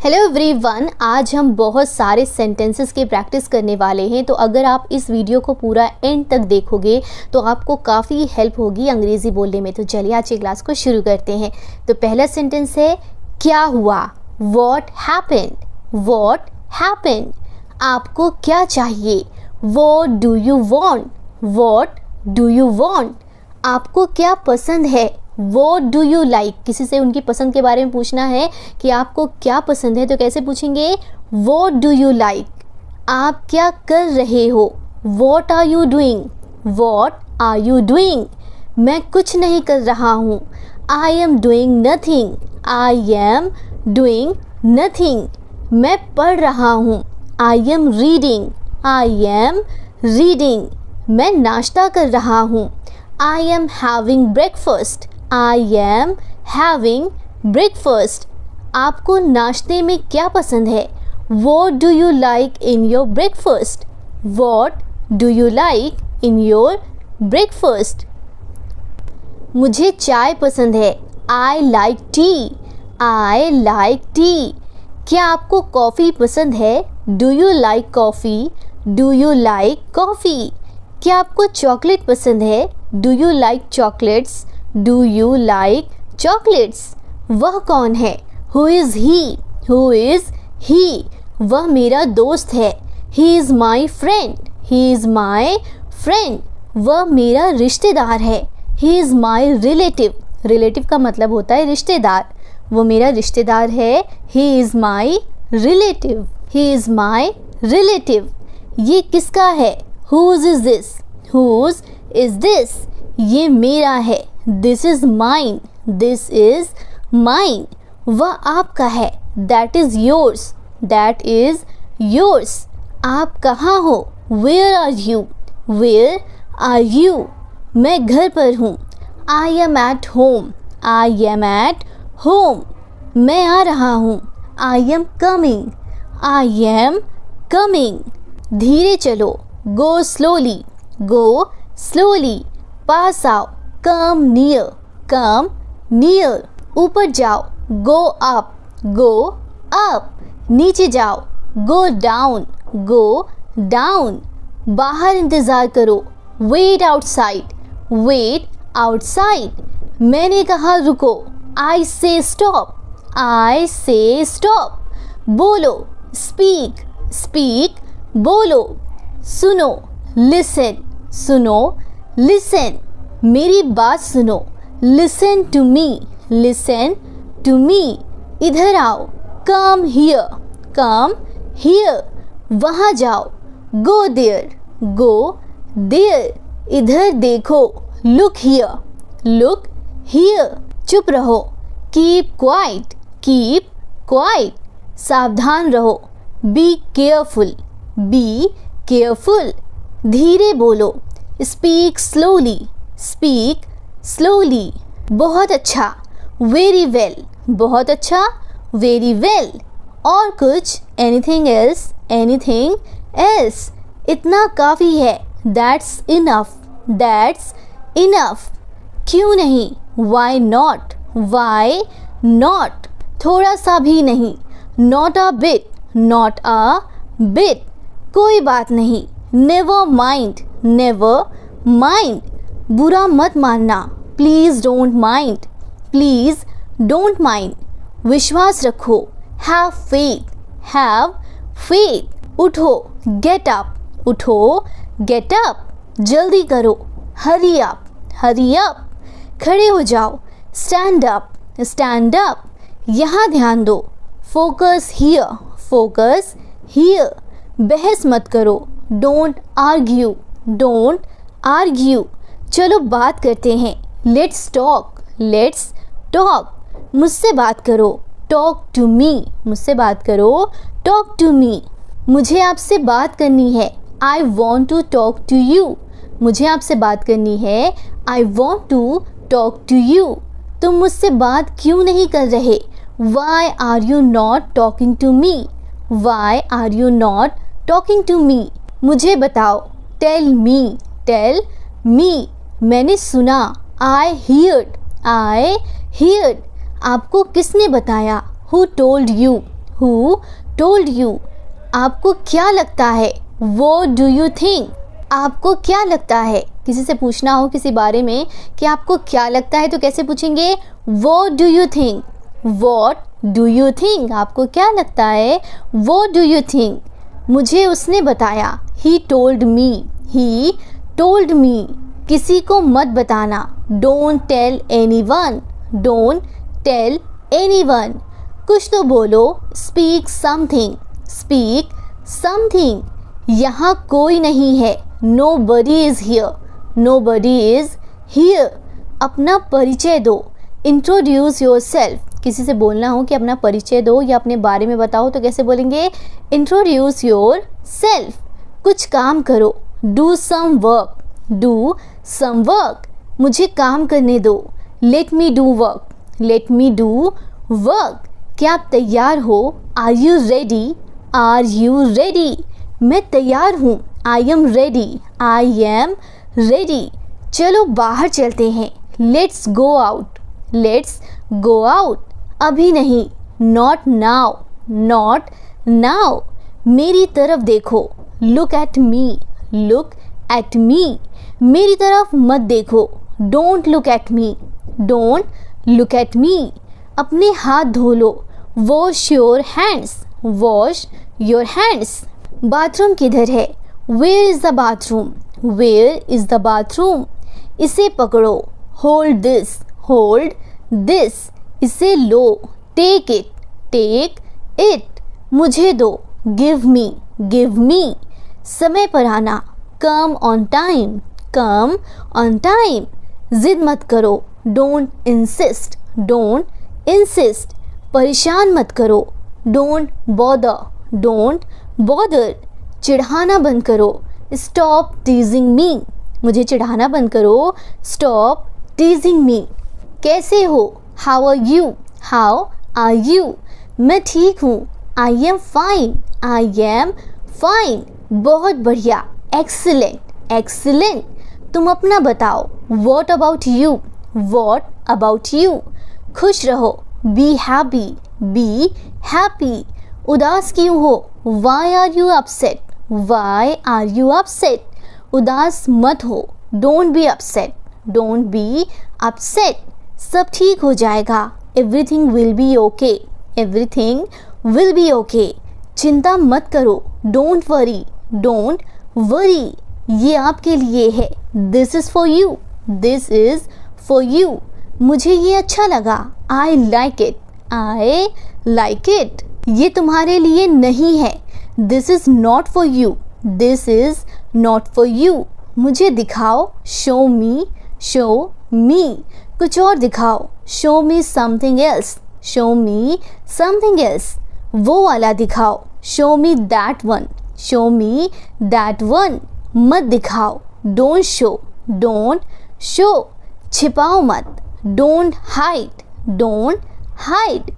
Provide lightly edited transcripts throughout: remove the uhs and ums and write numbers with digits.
Hello everyone, आज हम बहुत सारे सेंटेंसेस की प्रैक्टिस करने वाले हैं। तो अगर आप इस वीडियो को पूरा एंड तक देखोगे तो आपको काफ़ी हेल्प होगी अंग्रेज़ी बोलने में। तो चलिए आज की क्लास को शुरू करते हैं। तो पहला सेंटेंस है क्या हुआ, वॉट हैपेंड। वॉट हैपेंड, आपको क्या चाहिए, what do you want. What do you want, आपको क्या पसंद है, वॉट डू यू लाइक। किसी से उनकी पसंद के बारे में पूछना है कि आपको क्या पसंद है, तो कैसे पूछेंगे, वॉट डू यू लाइक। आप क्या कर रहे हो, what are you doing. What are you doing, मैं कुछ नहीं कर रहा हूँ, I am doing nothing. I am doing nothing, मैं पढ़ रहा हूँ, I am reading. I am reading, मैं नाश्ता कर रहा हूँ, I am having breakfast. I am having breakfast, आपको नाश्ते में क्या पसंद है, What do you like in your breakfast? What do you like in your breakfast? मुझे चाय पसंद है, I like tea. I like tea. क्या आपको कॉफ़ी पसंद है, Do you like coffee? Do you like coffee? क्या आपको चॉकलेट पसंद है, Do you like chocolates? Do you like chocolates? वह कौन है, Who is he? Who is he? वह मेरा दोस्त है, He is my friend. He is my friend. वह मेरा रिश्तेदार है, He is my relative. Relative का मतलब होता है रिश्तेदार, वो मेरा रिश्तेदार है, He is my relative. He is my relative. ये किसका है, Whose is this? Whose is this? ये मेरा है, This is mine. This is mine. वह आपका है, That is yours. That is yours. आप कहाँ हो, Where are you? Where are you? मैं घर पर हूँ, I am at home. I am at home. मैं आ रहा हूँ, I am coming. I am coming. धीरे चलो, Go slowly. Go slowly. पास आओ, Come near. Come near. ऊपर जाओ, Go up. Go up. नीचे जाओ, Go down. Go down. बाहर इंतज़ार करो, Wait outside. Wait outside. मैंने कहा रुको, I say stop. I say stop. बोलो, Speak. Speak. बोलो, सुनो, Listen. सुनो, Listen. मेरी बात सुनो, Listen to me. Listen to me. इधर आओ, Come here. Come here. वहाँ जाओ, Go there. Go there. इधर देखो, Look here. Look here. चुप रहो, Keep quiet. Keep quiet. सावधान रहो, Be careful. Be careful. धीरे बोलो, Speak slowly. Speak slowly. बहुत अच्छा, Very well. बहुत अच्छा, Very well. और कुछ, Anything else? Anything else? इतना काफ़ी है, That's enough. That's enough. क्यों नहीं, Why not? Why not? थोड़ा सा भी नहीं, Not a bit. Not a bit. कोई बात नहीं, Never mind. Never mind. बुरा मत मानना, Please don't mind. Please don't mind. विश्वास रखो, Have faith. Have faith. उठो, Get up. उठो, Get up. जल्दी करो, Hurry up. Hurry up. खड़े हो जाओ, Stand up. Stand up. यहाँ ध्यान दो, Focus here. Focus here. बहस मत करो, Don't argue. Don't argue. चलो बात करते हैं, Let's talk. Let's talk. मुझसे बात करो, Talk to me. मुझसे बात करो, Talk to me. मुझे आपसे बात करनी है, I want to talk to you. मुझे आपसे बात करनी है, I want to talk to you. तुम मुझसे बात क्यों नहीं कर रहे, Why are you not talking to me? Why are you not talking to me? मुझे बताओ, Tell me. Tell me. मैंने सुना, I heard. I heard. आपको किसने बताया, Who told you? Who told you, आपको क्या लगता है, व्हाट डू यू थिंक, आपको क्या लगता है। किसी से पूछना हो किसी बारे में कि आपको क्या लगता है तो कैसे पूछेंगे, what do you think, what do you think, आपको क्या लगता है, व्हाट डू यू थिंक। मुझे उसने बताया, he told me, he told me, किसी को मत बताना, don't tell anyone, don't tell anyone. कुछ तो बोलो, स्पीक समथिंग, स्पीक समथिंग। यहाँ कोई नहीं है, nobody is here, nobody is here. अपना परिचय दो, इंट्रोड्यूस योरसेल्फ। किसी से बोलना हो कि अपना परिचय दो या अपने बारे में बताओ तो कैसे बोलेंगे, इंट्रोड्यूस योरसेल्फ। कुछ काम करो, do some work, do some work, मुझे काम करने दो, let me do work, let me do work. क्या आप तैयार हो, are you ready, are you ready, मैं तैयार हूँ, I am ready, I am ready. चलो बाहर चलते हैं, let's go out, let's go out. अभी नहीं, नॉट नाउ, नॉट नाउ। मेरी तरफ देखो, look at me, look at me, मेरी तरफ मत देखो, don't look at me, don't look at me. अपने हाथ धो लो, wash your hands, wash your hands. Bathroom किधर है, where is the bathroom, where is the bathroom. इसे पकड़ो, होल्ड दिस, होल्ड दिस, इसे लो, टेक इट, टेक इट। मुझे दो, गिव मी, गिव मी। समय पर आना, come on time, come on time. जिद मत करो, डोंट इंसिस्ट, डोंट इंसिस्ट। परेशान मत करो, डोंट बॉदर, डोंट बॉदर। चिढ़ाना बंद करो, स्टॉप टीजिंग मी, मुझे चिढ़ाना बंद करो, स्टॉप टीजिंग मी। कैसे हो, how are you, how are you, मैं ठीक हूँ, I am fine, I am fine. बहुत बढ़िया, एक्सीलेंट, एक्सीलेंट। तुम अपना बताओ, what about you, what about you. खुश रहो, बी हैप्पी, बी हैप्पी। उदास क्यों हो, why are you upset, why are you upset. उदास मत हो, don't be upset, don't be upset. सब ठीक हो जाएगा, everything will be okay, everything will be okay. चिंता मत करो, डोंट वरी, डोंट वरी। ये आपके लिए है, this is for you, this is for you. मुझे ये अच्छा लगा, I like it, I like it. ये तुम्हारे लिए नहीं है, this is not for you, this is not for you. मुझे दिखाओ, शो मी, शो मी। कुछ और दिखाओ, show me something else, show me something else. वो वाला दिखाओ, show me that one, show me that one. मत दिखाओ, डोंट शो, डोंट शो। छिपाओ मत, डोंट हाइड, डोंट हाइड।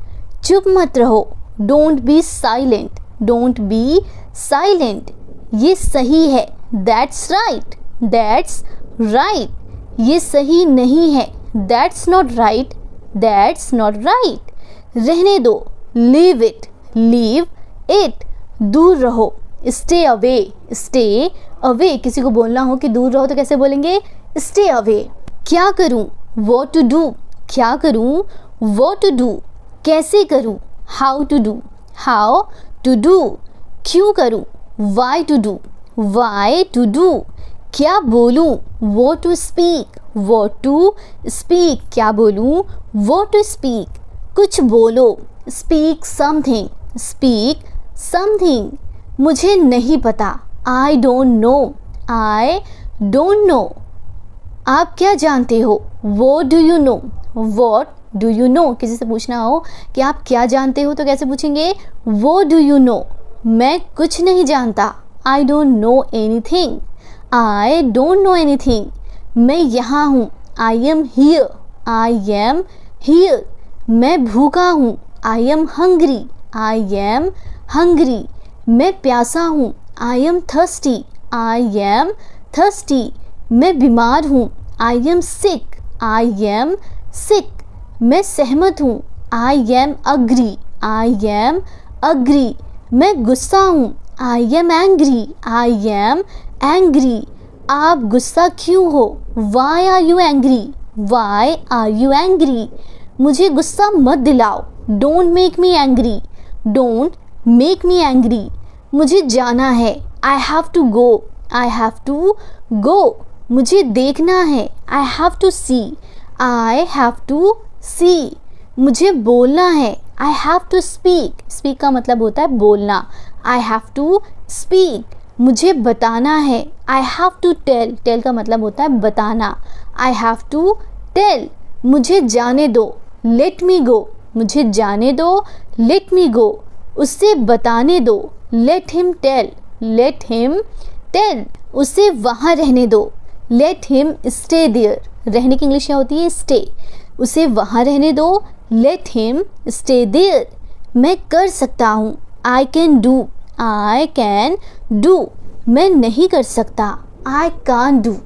चुप मत रहो, don't be silent, don't be silent. ये सही है, दैट्स राइट, दैट्स राइट। ये सही नहीं है, that's not right, that's not right. रहने दो, लीव इट, लीव इट। दूर रहो, स्टे अवे, स्टे अवे। किसी को बोलना हो कि दूर रहो तो कैसे बोलेंगे, स्टे अवे। क्या करूं, व्हाट टू डू, क्या करूं, व्हाट टू डू। कैसे करूं, how to do, how to do. क्यों करूं, why to do, why to do. क्या बोलूं, what to speak, what to speak. क्या बोलूं, व्हाट टू स्पीक। कुछ बोलो, स्पीक समथिंग, स्पीक समथिंग। मुझे नहीं पता, I don't know, I don't no. आप क्या जानते हो, what do you no, what do you know. किसी से पूछना हो कि आप क्या जानते हो तो कैसे पूछेंगे, व्हाट डू यू नो। मैं कुछ नहीं जानता, आई don't know anything, I don't know anything. मैं यहाँ हूँ, I am here, I am here. मैं भूखा हूँ, I am hungry, I am hungry. मैं प्यासा हूँ, I am thirsty, I am thirsty. मैं बीमार हूँ, I am sick, I am sick. मैं सहमत हूँ, I am agree, I am agree, मैं गुस्सा हूँ। I am angry, I am angry. आप गुस्सा क्यों हो? Why are you angry, why are you angry. मुझे गुस्सा मत दिलाओ। Don't make me angry, don't make me angry. मुझे जाना है। I have to go, I have to go. मुझे देखना है। I have to see, I have to see. मुझे बोलना है। I have to speak, speak का मतलब होता है बोलना। I have to speak. मुझे बताना है। I have to tell, tell का मतलब होता है बताना। I have to tell. मुझे जाने दो। लेट मी गो, मुझे जाने दो। Let me go. उससे बताने दो। Let him tell, let him tell. उसे वहाँ रहने दो। लेट हिम स्टे देयर, रहने की इंग्लिश क्या होती है? स्टे। उसे वहाँ रहने दो। Let him stay there. मैं कर सकता हूँ। I can do, I can do. मैं नहीं कर सकता। I can't do,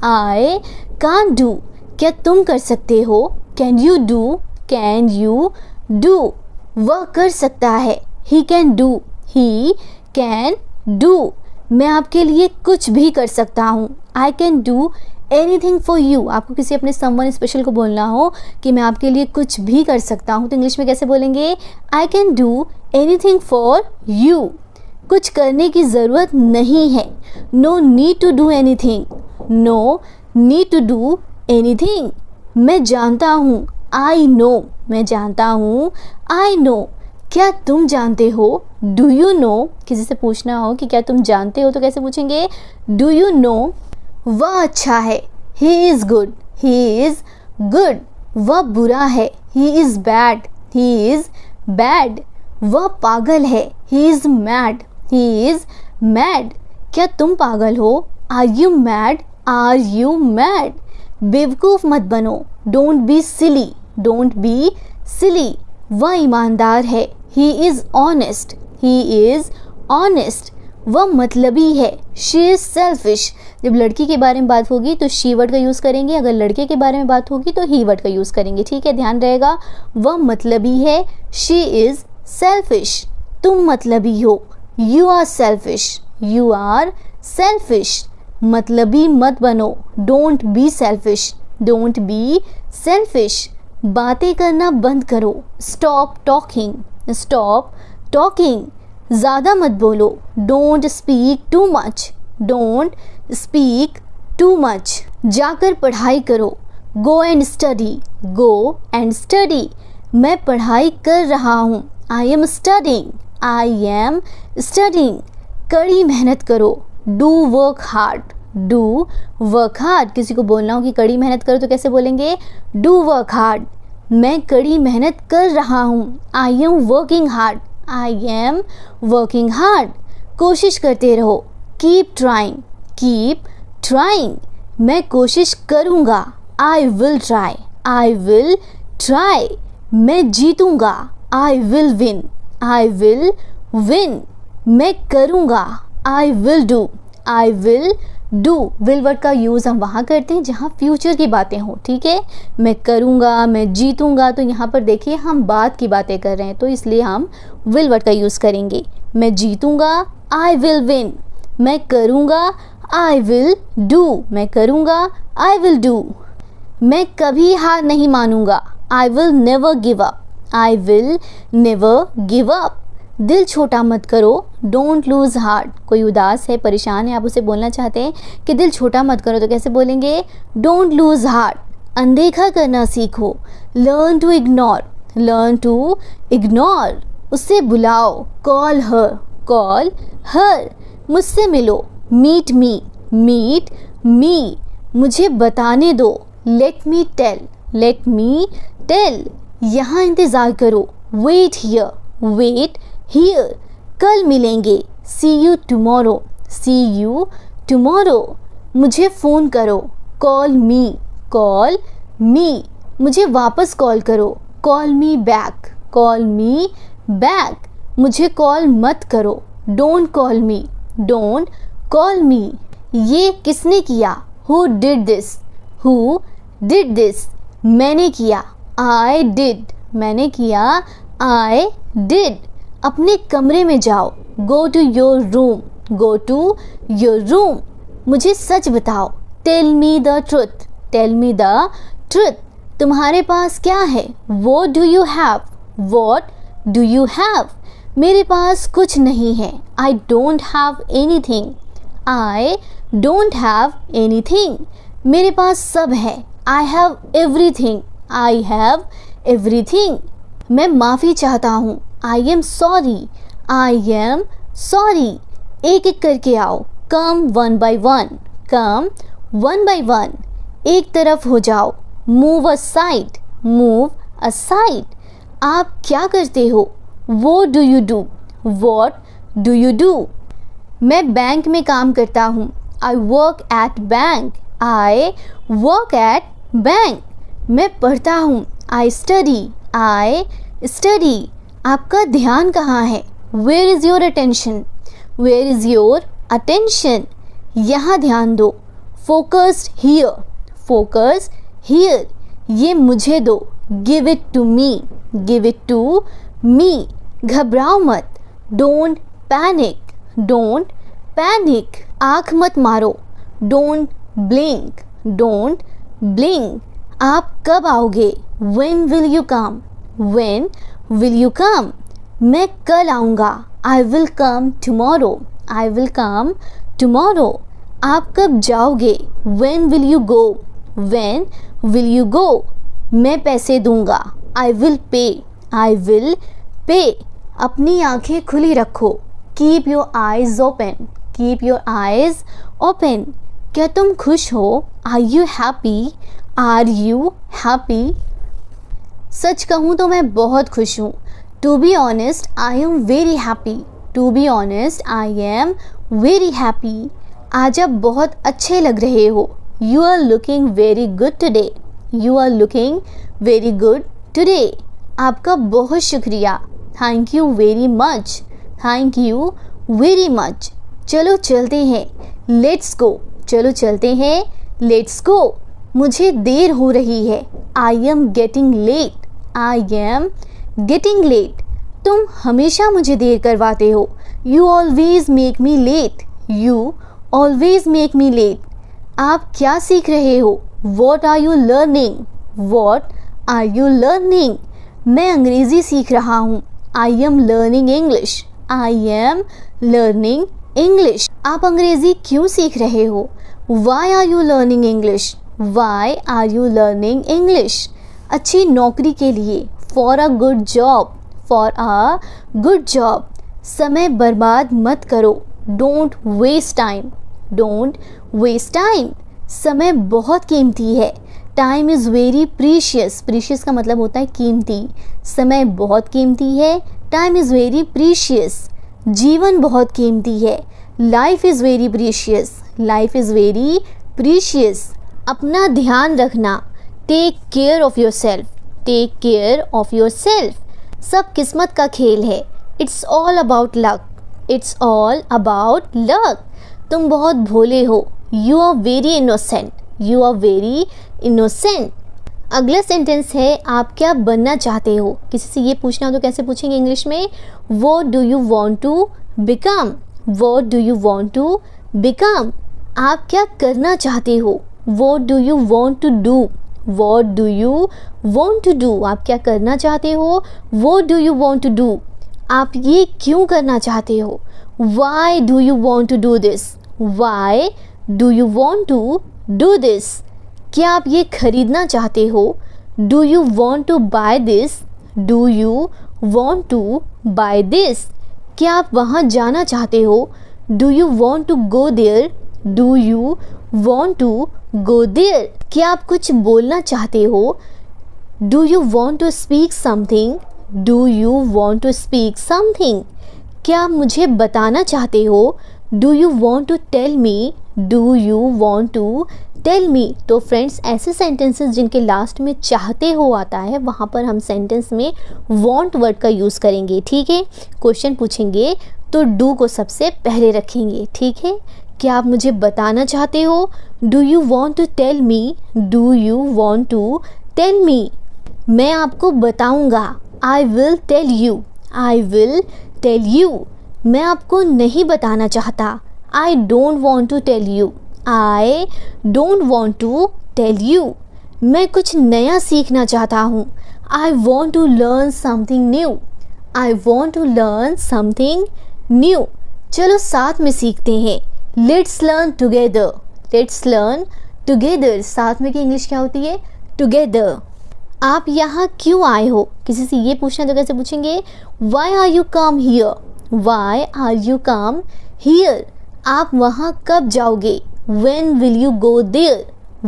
I can't do. क्या तुम कर सकते हो? Can you do, can you do. वह कर सकता है। He can do, he can do. मैं आपके लिए कुछ भी कर सकता हूँ। I can do anything for you. आपको किसी अपने समवन स्पेशल को बोलना हो कि मैं आपके लिए कुछ भी कर सकता हूँ, तो इंग्लिश में कैसे बोलेंगे? I can do anything for you. कुछ करने की ज़रूरत नहीं है। No need to do anything, no need to do anything. मैं जानता हूँ। आई नो, मैं जानता हूँ। I know. क्या तुम जानते हो? Do you know. किसी से पूछना हो कि क्या तुम जानते हो तो कैसे पूछेंगे? Do you know. वह अच्छा है। He is good, he is good. वह बुरा है। He is bad, he is bad. वह पागल है। He is mad, he is mad. क्या तुम पागल हो? Are you mad, are you mad. बेवकूफ़ मत बनो। Don't be silly, don't be silly. वह ईमानदार है। He is honest, he is honest. वह मतलबी है। She is selfish. जब लड़की के बारे में बात होगी तो शी वर्ड का यूज़ करेंगे, अगर लड़के के बारे में बात होगी तो ही वर्ड का यूज़ करेंगे। ठीक है, ध्यान रहेगा। वह मतलबी है। She is selfish. तुम मतलबी हो। You are selfish, you are selfish. मतलबी मत बनो। Don't be selfish, don't be selfish. बातें करना बंद करो। Stop talking, stop talking. ज़्यादा मत बोलो। Don't speak too much, don't speak too much. जाकर पढ़ाई करो। Go and study, go and study. मैं पढ़ाई कर रहा हूँ। I am studying, I am studying. कड़ी मेहनत करो। Do work hard, do work hard. किसी को बोलना हो कि कड़ी मेहनत करो तो कैसे बोलेंगे? Do work hard. मैं कड़ी मेहनत कर रहा हूँ। I am working hard, I am working hard. कोशिश करते रहो। Keep trying, keep trying. मैं कोशिश करूँगा। I will try, I will try. मैं जीतूँगा। I will win, I will win. मैं करूँगा। I will do, I will do. Will word का यूज़ हम वहाँ करते हैं जहाँ फ्यूचर की बातें हों। ठीक है, मैं करूँगा, मैं जीतूँगा, तो यहाँ पर देखिए हम बात की बातें कर रहे हैं तो इसलिए हम विल वर्ड का यूज़ करेंगे। मैं जीतूँगा। I will win. मैं करूँगा। आई विल डू, मैं करूँगा। I will do. मैं कभी हार नहीं मानूँगा। I will never give up, I will never give up. दिल छोटा मत करो। Don't lose heart. कोई उदास है, परेशान है, आप उसे बोलना चाहते हैं कि दिल छोटा मत करो तो कैसे बोलेंगे? Don't lose heart. अनदेखा करना सीखो। Learn to ignore, learn to ignore. उसे बुलाओ। Call her, call her. मुझसे मिलो। Meet me, meet me. मुझे बताने दो। Let me tell, let me tell. यहाँ इंतज़ार करो। Wait here, wait here. कल मिलेंगे। See you tomorrow, see you tomorrow. मुझे फ़ोन करो। Call me, call me. मुझे वापस कॉल करो। Call me back, call me back. मुझे कॉल मत करो। Don't call me, don't call me. ये किसने किया? Who did this, who did this. मैंने किया। आई डिड, मैंने किया। I did. अपने कमरे में जाओ, go to your room, go to your room. मुझे सच बताओ, tell me the truth, tell me the truth. तुम्हारे पास क्या है, what do you have, what do you have. मेरे पास कुछ नहीं है, I don't have anything, I don't have anything. मेरे पास सब है, I have everything, I have everything. मैं माफ़ी चाहता हूँ, I am sorry, I am sorry. एक एक करके आओ, come one by one, come one by one. एक तरफ हो जाओ, मूव असाइड, मूव असाइड। आप क्या करते हो, what do you do, what do you do. मैं बैंक में काम करता हूँ, I work at bank, I work at bank. मैं पढ़ता हूँ, आई स्टडी, आई स्टडी। आपका ध्यान कहाँ है, where is your attention, where is your attention. यहाँ ध्यान दो, फोकस्ड हियर, फोकस हियर। ये मुझे दो, give it to me, give it to me. घबराओ मत, डोंट पैनिक, डोंट पैनिक। आँख मत मारो, डोंट ब्लिंक, डोंट ब्लिंक। आप कब आओगे, when will you come, when will you कम। मैं कल आऊँगा, I will come tomorrow, I will come tomorrow. आप कब जाओगे, when will you go, when will you go. मैं पैसे दूंगा, I will pay, I will pay. अपनी आंखें खुली रखो, keep your eyes open, keep your eyes open. क्या तुम खुश हो, are you happy, are you happy. सच कहूँ तो मैं बहुत खुश हूँ, to be honest I am very happy, to be honest I am very happy. आज आप बहुत अच्छे लग रहे हो, you are looking very good today, you are looking very good today. आपका बहुत शुक्रिया, thank you very much, thank you very much. चलो चलते हैं, लेट्स गो, चलो चलते हैं, लेट्स गो। मुझे देर हो रही है, I am getting late, I am getting late. तुम हमेशा मुझे देर करवाते हो, you always make me late, you always make me late. आप क्या सीख रहे हो, what are you learning, what are you learning. मैं अंग्रेज़ी सीख रहा हूँ, I am learning English, I am learning English. आप अंग्रेज़ी क्यों सीख रहे हो, why are you learning English, why are you learning English. अच्छी नौकरी के लिए, for a good job, for a good job. समय बर्बाद मत करो, don't waste time, don't waste time. समय बहुत कीमती है, time is very precious, precious का मतलब होता है कीमती। समय बहुत कीमती है, टाइम इज़ वेरी प्रीशियस। जीवन बहुत कीमती है, life is very precious, life is very precious. अपना ध्यान रखना, take care of yourself, take care of yourself. सब किस्मत का खेल है, it's all about luck, it's all about luck. तुम बहुत भोले हो, you are very innocent, you are very innocent. अगला सेंटेंस है, आप क्या बनना चाहते हो। किसी से ये पूछना हो तो कैसे पूछेंगे इंग्लिश में, what do you want to become, what do you want to become. आप क्या करना चाहते हो, what do you want to do, what do you want to do. आप क्या करना चाहते हो, what do you want to do. आप ये क्यों करना चाहते हो, why do you want to do this, why do you want to do this. क्या आप ये खरीदना चाहते हो, do you want to buy this, do you want to buy this. क्या आप वहाँ जाना चाहते हो, do you want to go there, do you want to go there. क्या आप कुछ बोलना चाहते हो, do you want to speak something, do you want to speak something. क्या आप मुझे बताना चाहते हो, do you want to tell me, do you want to tell me. तो फ्रेंड्स, ऐसे सेंटेंसेस जिनके लास्ट में चाहते हो आता है, वहाँ पर हम सेंटेंस में वांट वर्ड का यूज़ करेंगे। ठीक है, क्वेश्चन पूछेंगे तो डू को सबसे पहले रखेंगे। ठीक है, क्या आप मुझे बताना चाहते हो, do you want to tell me, do you want to tell me. मैं आपको बताऊंगा, I will tell you, I will tell you, मैं आपको नहीं बताना चाहता। I don't want to tell you, I don't want to tell you, मैं कुछ नया सीखना चाहता हूँ। I want to learn something new, I want to learn something new, चलो साथ में सीखते हैं। Let's learn together, let's learn together, साथ में की इंग्लिश क्या होती है? टुगेदर। आप यहाँ क्यों आए हो? किसी से ये पूछना तो कैसे पूछेंगे? Why are you come here, why are you come here, आप वहाँ कब जाओगे? When will you go there,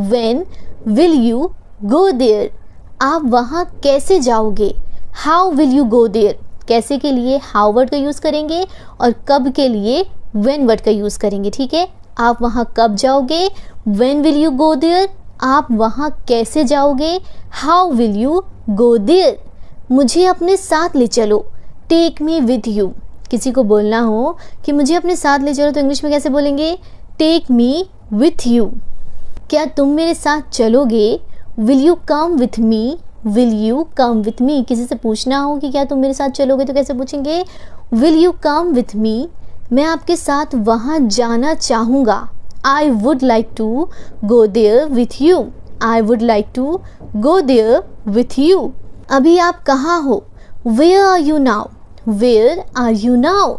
when will you go there, आप वहाँ कैसे जाओगे? How will you go there, कैसे के लिए how वर्ड का यूज़ करेंगे और कब के लिए when वर्ड का यूज़ करेंगे। ठीक है, आप वहाँ कब जाओगे? When will you go there, आप वहाँ कैसे जाओगे? How will you go there, मुझे अपने साथ ले चलो। Take me with you, किसी को बोलना हो कि मुझे अपने साथ ले चलो तो इंग्लिश में कैसे बोलेंगे? टेक मी विथ यू, क्या तुम मेरे साथ चलोगे? Will you come with me, will you come with मी, किसी से पूछना हो कि क्या तुम मेरे साथ चलोगे तो कैसे पूछेंगे? Will you come with me, मैं आपके साथ वहाँ जाना चाहूँगा। I would like to go there with you, I would like to go there with you. अभी आप कहाँ हो? Where are you now, where are you now.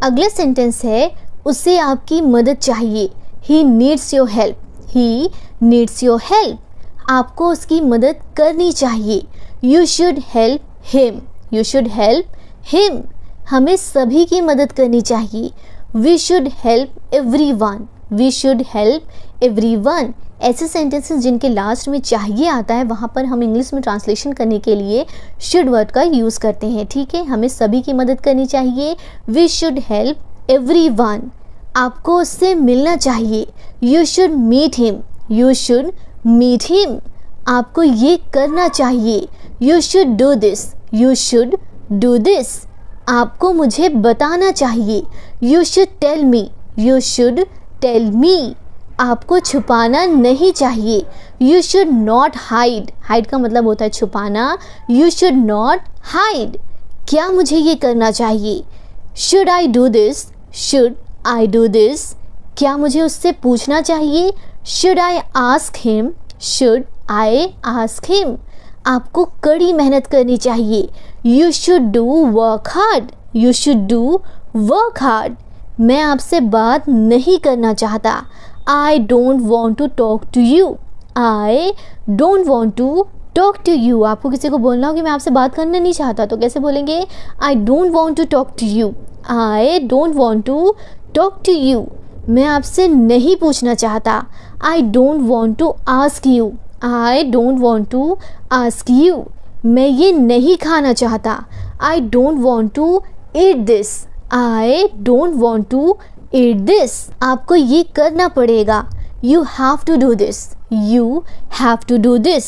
अगला सेंटेंस है उसे आपकी मदद चाहिए। He needs your help, he needs your help, आपको उसकी मदद करनी चाहिए। You should help him, you should help him, हमें सभी की मदद करनी चाहिए। We should help everyone, we should help everyone. ऐसे सेंटेंसेस जिनके लास्ट में चाहिए आता है वहाँ पर हम इंग्लिश में ट्रांसलेशन करने के लिए शुड वर्ड का यूज़ करते हैं। ठीक है, हमें सभी की मदद करनी चाहिए। वी शुड हेल्प एवरीवन, आपको उससे मिलना चाहिए। You should meet him, you should meet him, आपको ये करना चाहिए। You should do this, you should do this, आपको मुझे बताना चाहिए। You should tell me, you should tell me, आपको छुपाना नहीं चाहिए। You should not hide, hide का मतलब होता है छुपाना। यू शुड नॉट हाइड, क्या मुझे ये करना चाहिए? Should I do this, should I do this, क्या मुझे उससे पूछना चाहिए? Should I ask him, should I ask him, आपको कड़ी मेहनत करनी चाहिए। You should do work hard, you should do work hard, मैं आपसे बात नहीं करना चाहता। I don't want to talk to you, I don't want to talk to you, आपको किसी को बोलना हो कि मैं आपसे बात करना नहीं चाहता तो कैसे बोलेंगे? I don't want to talk to you, I don't want to talk to you, मैं आपसे नहीं पूछना चाहता। I don't want to ask you, I don't want to ask you, मैं ये नहीं खाना चाहता। I don't want to eat this, I don't want to eat this, आपको ये करना पड़ेगा। You have to do this, you have to do this,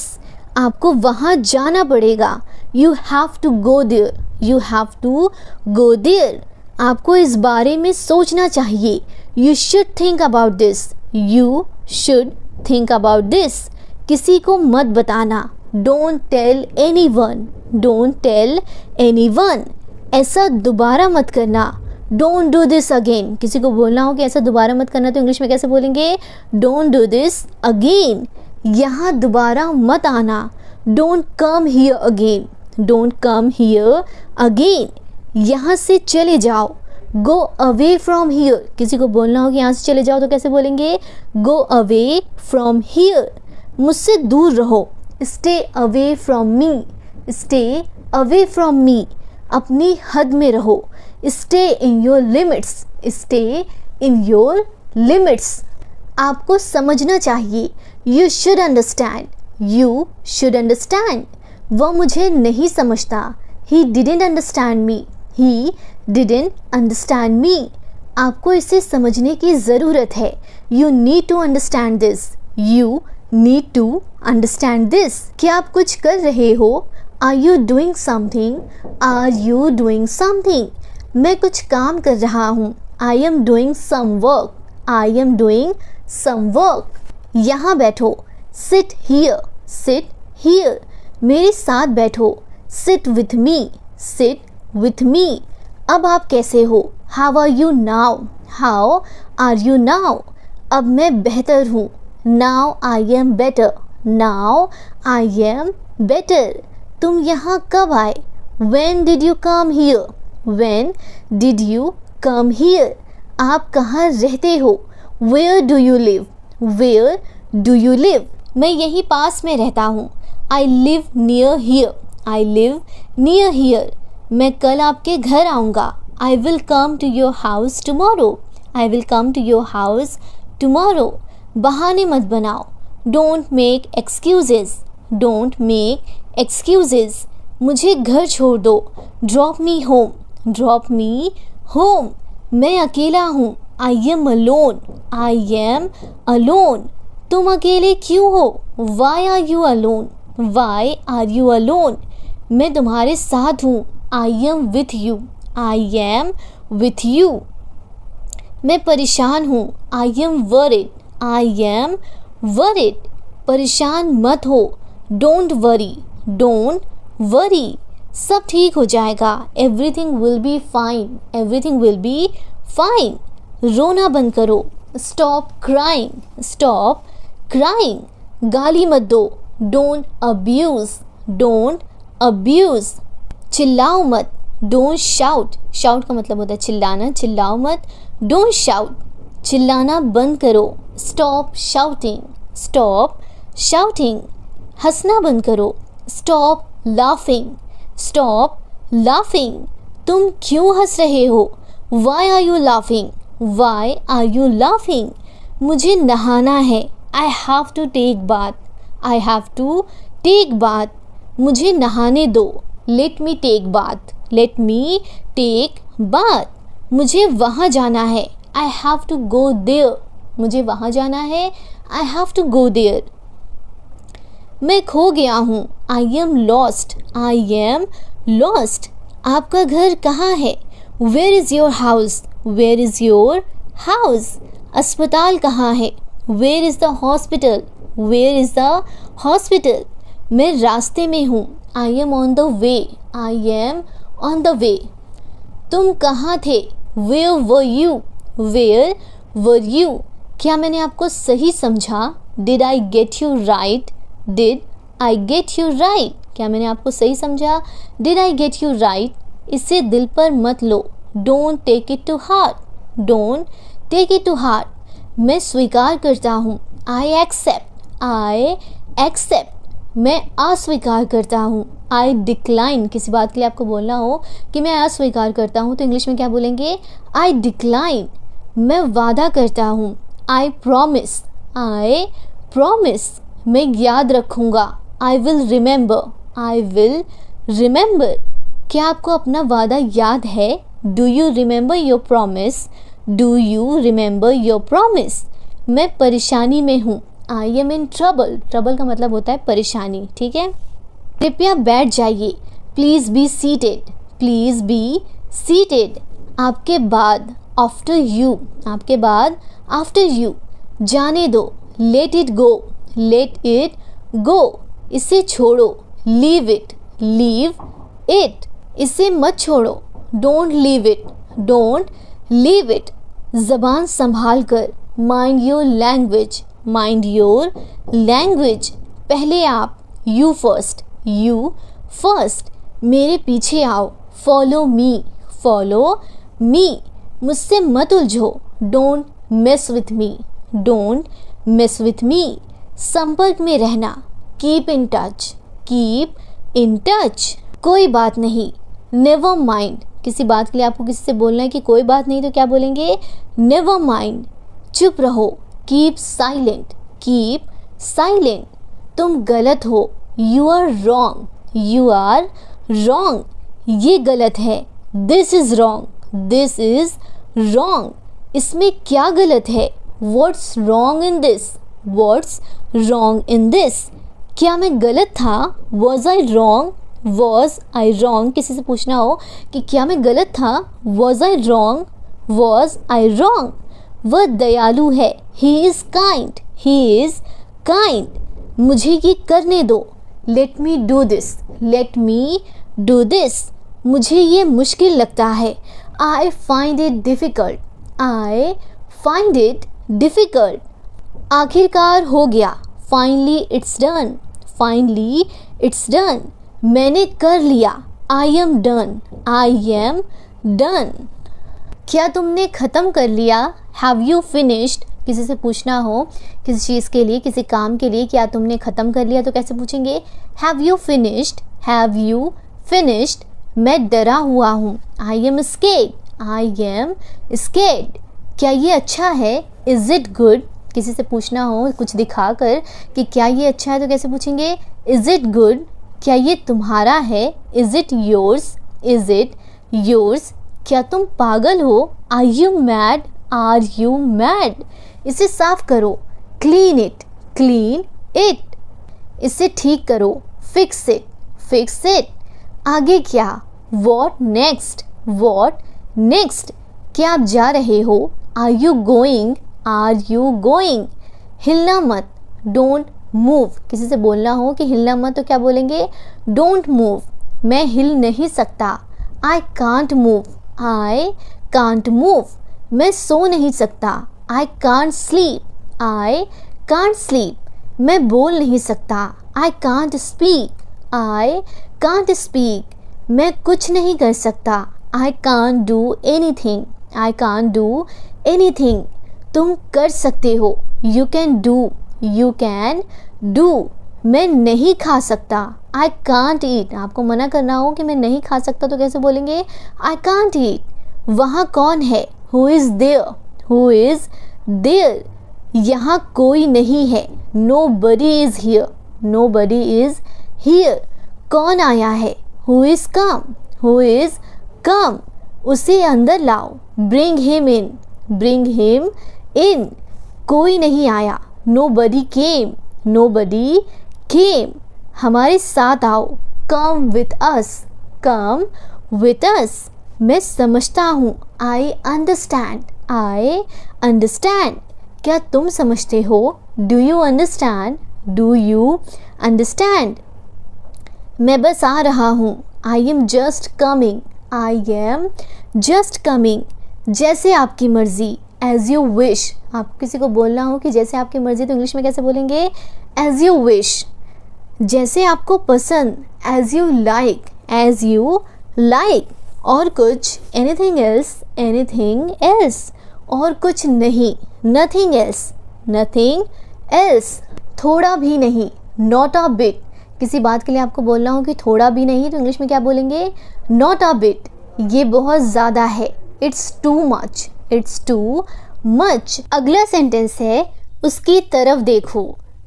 आपको वहाँ जाना पड़ेगा। You have to go there, you have to go there, आपको इस बारे में सोचना चाहिए। You should think about this, you should think about this, किसी को मत बताना। Don't tell anyone, don't tell anyone, ऐसा दोबारा मत करना। डोंट डू दिस अगेन, किसी को बोलना हो कि ऐसा दोबारा मत करना तो इंग्लिश में कैसे बोलेंगे? डोंट डू दिस अगेन, यहाँ दोबारा मत आना। Don't come here again, don't come here again, यहाँ से चले जाओ। गो अवे फ्रॉम हियर, किसी को बोलना हो कि यहाँ से चले जाओ तो कैसे बोलेंगे? गो अवे फ्रॉम हियर, मुझसे दूर रहो। Stay away from me, stay away from me, अपनी हद में रहो। Stay in your limits, stay in your limits, आपको समझना चाहिए। You should understand, you should understand, वह मुझे नहीं समझता। He didn't understand me, he didn't understand me, आपको इसे समझने की ज़रूरत है। You need to understand this, you need to understand this, क्या आप कुछ कर रहे हो? Are you doing something, are you doing something, मैं कुछ काम कर रहा हूँ। I am doing some work, I am doing some work, यहाँ बैठो। सिट हियर, सिट हियर, मेरे साथ बैठो। Sit with me, sit with me, अब आप कैसे हो? How are you now? How are you now? अब मैं बेहतर हूँ। Now I am better. Now I am better. तुम यहाँ कब आए? When did you come here? When did you come here? आप कहाँ रहते हो? Where do you live? Where do you live? मैं यहीं पास में रहता हूँ। I live near here. I live near here. मैं कल आपके घर आऊँगा। I will come to your house tomorrow. I will come to your house tomorrow. बहाने मत बनाओ। Don't make excuses. Don't make excuses. मुझे घर छोड़ दो। Drop me home. Drop me home. मैं अकेला हूँ। I am alone. I am alone. तुम अकेले क्यों हो? Why are you alone? Why are you alone? मैं तुम्हारे साथ हूँ। I am with you. I am with you. मैं परेशान हूँ। I am worried. I am worried. परेशान मत हो। Don't worry. Don't worry. सब ठीक हो जाएगा। Everything will be fine. Everything will be fine. रोना बंद करो। Stop crying. Stop crying. गाली मत दो। Don't abuse. Don't abuse. चिल्लाओ मत। Don't shout. Shout का मतलब होता है चिल्लाना। चिल्लाओ मत। Don't shout. चिल्लाना बंद करो। Stop shouting. Stop shouting. हंसना बंद करो। Stop laughing. Stop laughing. तुम क्यों हंस रहे हो? Why are you laughing? Why are you laughing? मुझे नहाना है। I have to take bath. I have to take bath. मुझे नहाने दो। Let me take bath. Let me take bath. मुझे वहाँ जाना है। I have to go there. मुझे वहाँ जाना है। I have to go there. मैं खो गया हूँ। I am lost. I am lost. आपका घर कहाँ है? Where is your house? Where is your house? अस्पताल कहाँ है? Where is the hospital? Where is the hospital? मैं रास्ते में हूँ। I am on the way. I am on the way. तुम कहाँ थे? Where were you? Where were you? क्या मैंने आपको सही समझा? Did I get you right? Did I get you right? क्या मैंने आपको सही समझा? Did I get you right? इसे दिल पर मत लो। Don't take it to heart. Don't take it to heart. मैं स्वीकार करता हूँ। I accept. I accept. मैं अस्वीकार करता हूँ। I decline. किसी बात के लिए आपको बोलना हो कि मैं अस्वीकार करता हूँ तो इंग्लिश में क्या बोलेंगे? I decline. मैं वादा करता हूँ। I promise. I promise. मैं याद रखूँगा। I will remember. I will remember. क्या आपको अपना वादा याद है? Do you remember your promise? Do you remember your promise? मैं परेशानी में हूँ। I am in trouble. Trouble का मतलब होता है परेशानी। ठीक है, कृपया बैठ जाइए। Please be seated. Please be seated. आपके बाद after you. आपके बाद after you. जाने दो। Let it go. Let it go. इसे छोड़ो। Leave it. Leave it. इसे मत छोड़ो। Don't leave it. Don't leave it. ज़बान संभाल कर। Mind your language. Mind your language. पहले आप। You first. You first. मेरे पीछे आओ। Follow me. Follow me. मुझसे मत उलझो। Don't mess with me. Don't mess with me. संपर्क में रहना। Keep in touch. Keep in touch. कोई बात नहीं। Never mind. किसी बात के लिए आपको किसी से बोलना है कि कोई बात नहीं तो क्या बोलेंगे? Never mind. चुप रहो। Keep silent. Keep silent. तुम गलत हो। You are wrong. You are wrong. ये गलत है। This is wrong. This is wrong. इसमें क्या गलत है? What's wrong in this? What's wrong in this? क्या मैं गलत था? Was I wrong? Was I wrong? किसी से पूछना हो कि क्या मैं गलत था? Was I wrong? Was I wrong? वह दयालु है। He is kind. He is kind. मुझे ये करने दो। Let me do this. Let me do this. मुझे ये मुश्किल लगता है। I find it difficult. I find it difficult. आखिरकार हो गया। Finally it's done. Finally it's done. मैंने कर लिया। I am done. I am done. क्या तुमने ख़त्म कर लिया? Have you finished? किसी से पूछना हो किसी चीज़ के लिए, किसी काम के लिए, क्या तुमने ख़त्म कर लिया, तो कैसे पूछेंगे? Have you finished? Have you finished? मैं डरा हुआ हूँ। I am scared. I am scared. क्या ये अच्छा है? Is it good? किसी से पूछना हो कुछ दिखाकर कि क्या ये अच्छा है, तो कैसे पूछेंगे? Is it good? क्या ये तुम्हारा है? Is it yours? Is it yours? क्या तुम पागल हो? Are you mad? Are you mad? इसे साफ करो। Clean it. Clean it. इसे ठीक करो। Fix it. Fix it. आगे क्या? What next? What next? क्या आप जा रहे हो? Are you going? Are you going? हिलना मत। Don't move. किसी से बोलना हो कि हिलना मत, तो क्या बोलेंगे? Don't move. मैं हिल नहीं सकता। I can't move. I can't move. मैं सो नहीं सकता। I can't sleep. I can't sleep. मैं बोल नहीं सकता। I can't speak. I can't speak. मैं कुछ नहीं कर सकता। I can't do anything. I can't do anything. तुम कर सकते हो। You can do. You can do. मैं नहीं खा सकता। I can't eat. आपको मना करना हो कि मैं नहीं खा सकता, तो कैसे बोलेंगे? I can't eat. वहाँ कौन है? Who is there? Who is there? यहाँ कोई नहीं है। Nobody is here. Nobody is here. कौन आया है? Who is come? Who is come? उसे अंदर लाओ। Bring him in. Bring him in. कोई नहीं आया। Nobody came. Nobody came. हमारे साथ आओ। Come with us. Come with us. मैं समझता हूँ। I understand. I understand. क्या तुम समझते हो? Do you understand? Do you understand? मैं बस आ रहा हूँ। I am just coming. I am just coming. जैसे आपकी मर्ज़ी। As you wish. आप किसी को बोलना हो कि जैसे आपकी मर्ज़ी, तो इंग्लिश में कैसे बोलेंगे? As you wish. जैसे आपको पसंद। As you like. As you like. और कुछ? Anything else? Anything else? और कुछ नहीं। Nothing else. Nothing else. थोड़ा भी नहीं। Not a bit. किसी बात के लिए आपको बोलना हो कि थोड़ा भी नहीं, तो इंग्लिश में क्या बोलेंगे? Not a bit. ये बहुत ज़्यादा है। It's too much. It's too much. अगला सेंटेंस है, उसकी तरफ देखो।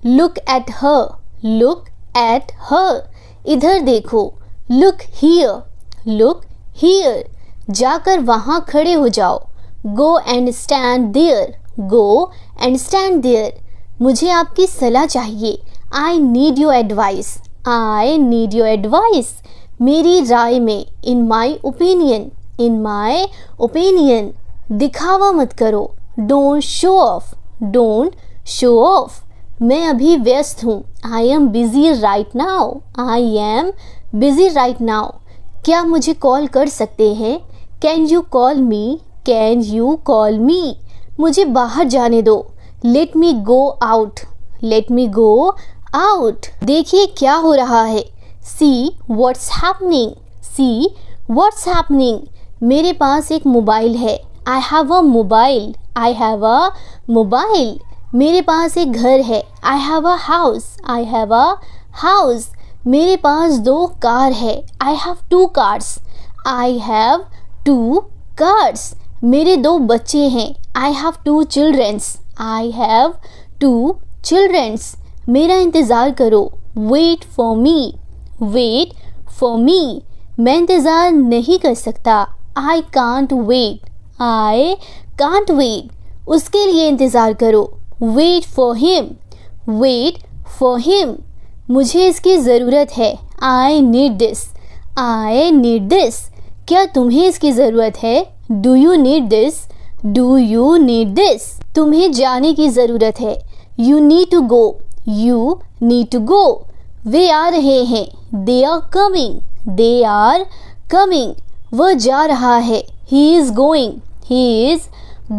Look at her. Look at her. इधर देखो। Look here. Look here. जाकर वहाँ खड़े हो जाओ। Go and stand there. Go and stand there. मुझे आपकी सलाह चाहिए। I need your advice. I need your advice. मेरी राय में। In my opinion. In my opinion. दिखावा मत करो। Don't show off. Don't show off. मैं अभी व्यस्त हूँ। I am busy right now. I am busy right now. क्या मुझे कॉल कर सकते हैं? Can you call me? Can you call me? मुझे बाहर जाने दो। Let me go out. Let me go out. देखिए क्या हो रहा है। See what's happening. See what's happening. मेरे पास एक मोबाइल है। I have a mobile. I have a mobile. मेरे पास एक घर है। I have a house. I have a house. मेरे पास 2 कार है। I have 2 cars. I have 2 cars. मेरे 2 बच्चे हैं। I have 2 childrens. I have 2 childrens. मेरा इंतज़ार करो। Wait for me. Wait for me. मैं इंतज़ार नहीं कर सकता। I can't wait. I can't wait. उसके लिए इंतज़ार करो। Wait for him. Wait for him. मुझे इसकी ज़रूरत है। I need this. I need this. क्या तुम्हें इसकी ज़रूरत है? Do you need this? Do you need this? तुम्हें जाने की ज़रूरत है। You need to go. You need to go. वे आ रहे हैं। They are coming. They are coming, वह जा रहा है. He is going, he is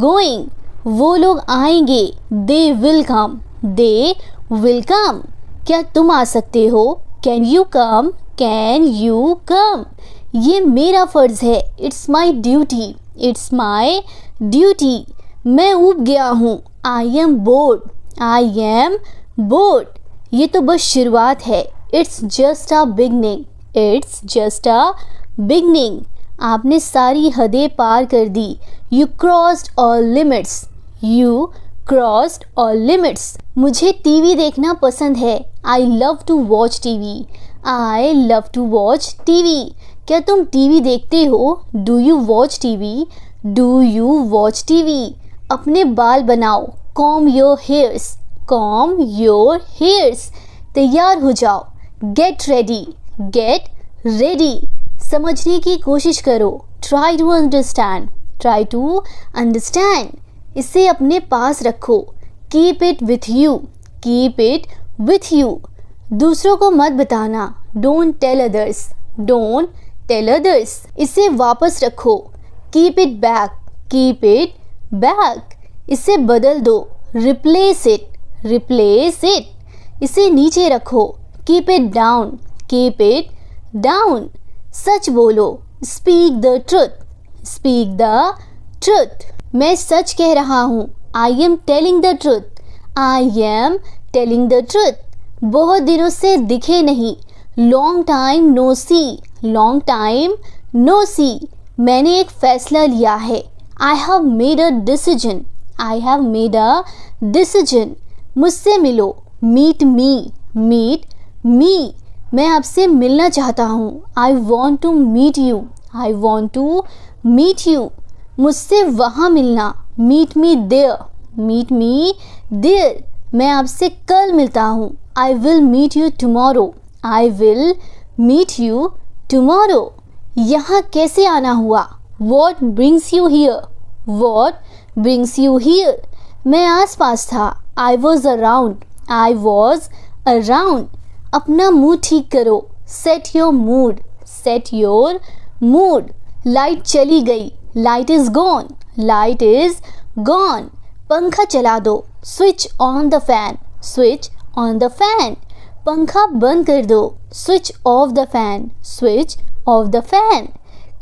going. वो लोग आएंगे. They will come, they will come. क्या तुम आ सकते हो? Can you come, can you come. ये मेरा फ़र्ज़ है. It's my duty, it's my duty. मैं ऊब गया हूँ. I am bored, I am bored. ये तो बस शुरुआत है. It's just a beginning, it's just a beginning. आपने सारी हदें पार कर दी. You crossed all limits, you crossed all limits. मुझे टीवी देखना पसंद है. I love to watch TV, I love to watch TV. क्या तुम टीवी देखते हो? Do you watch TV, do you watch TV. अपने बाल बनाओ. Comb your hairs, comb your hairs. तैयार हो जाओ. Get ready, get ready. समझने की कोशिश करो. Try to understand, try to understand. इसे अपने पास रखो. Keep it with you, keep it with you. दूसरों को मत बताना. Don't tell others, don't tell others. इसे वापस रखो. Keep it back, keep it back. इसे बदल दो. Replace it, replace it. इसे नीचे रखो. Keep it down, keep it down. सच बोलो. Speak the truth, speak the truth. मैं सच कह रहा हूँ. I am telling the truth, I am telling the truth. बहुत दिनों से दिखे नहीं. Long time no see, long time no see. मैंने एक फैसला लिया है. I have made a decision, I have made a decision. मुझसे मिलो. Meet me, meet me. मैं आपसे मिलना चाहता हूँ. I want to meet you, I want to meet you. मुझसे वहाँ मिलना. Meet me there, meet me there. मैं आपसे कल मिलता हूँ. I will meet you tomorrow, I will meet you tomorrow. यहाँ कैसे आना हुआ? What brings you here, what brings you here. मैं आस पास था. I was around, I was around. अपना मूड ठीक करो. Set your mood, set your mood. Light चली गई. Light is gone, light is gone. पंखा चला दो. Switch on the fan, switch on the fan. पंखा बंद कर दो. Switch off the fan, switch off the fan.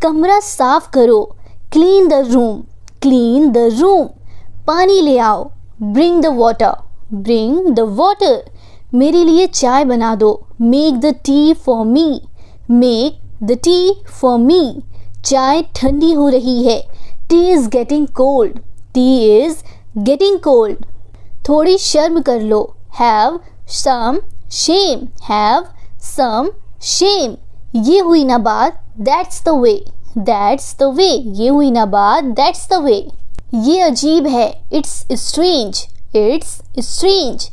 कमरा साफ करो. Clean the room, clean the room. पानी ले आओ. Bring the water, bring the water. मेरे लिए चाय बना दो. Make the tea for me, make the tea for me. चाय ठंडी हो रही है. Tea is getting cold, tea is getting cold. थोड़ी शर्म कर लो. Have some shame, have some shame. ये हुई ना बात. That's the way, that's the way. ये हुई ना बात. That's the way. ये अजीब है. It's strange, it's strange.